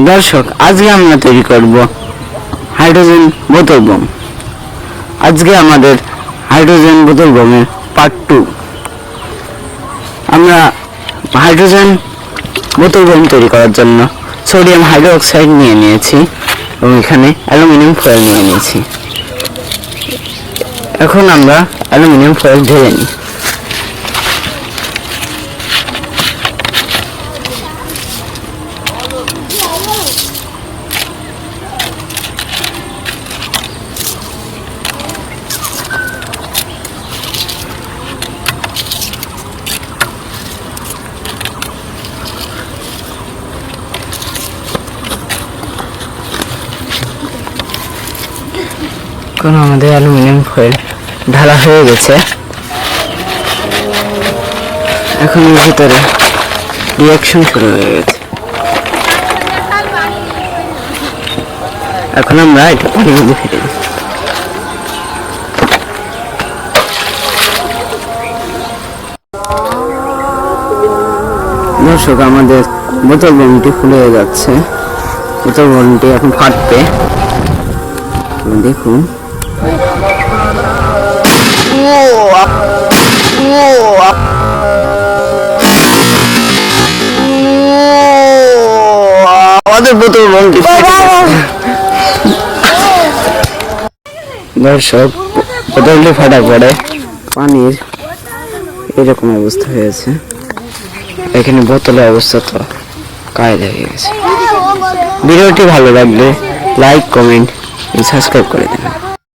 দর্শক, আজকে আমরা তৈরি করব হাইড্রোজেন বোতল বোম। আজকে আমাদের হাইড্রোজেন বোতল বোমের পার্ট 2। আমরা হাইড্রোজেন বোতল বোম তৈরি করার জন্য সোডিয়াম হাইড্রোক্সাইড নিয়ে নিয়েছি এবং এখানে অ্যালুমিনিয়াম ফয়েল নিয়ে নিয়েছি। এখন আমরা অ্যালুমিনিয়াম ফয়েল ঢেলে নিই। এখন আমাদের অ্যালুমিনিয়াম ফয়েল ঢালা হয়ে গেছে। এখন এর ভিতরে রিঅ্যাকশন শুরু হয়ে গেছে। এখন আমরা এটা পানির মধ্যে ফেলে দিই। দর্শক, আমাদের বোতল বোমটি ফুলে যাচ্ছে। বোতল বোমটি এখন ফাটবে, দেখুন। আমাদের বোতল বোমটি দর্শক, বোতলটি ফাটার পরে পানির এরকম অবস্থা হয়েছে। এখানে বোতলের অবস্থা তো কায়দা হয়ে গেছে। ভিডিওটি ভালো লাগলে লাইক, কমেন্ট, সাবস্ক্রাইব করে দেবেন।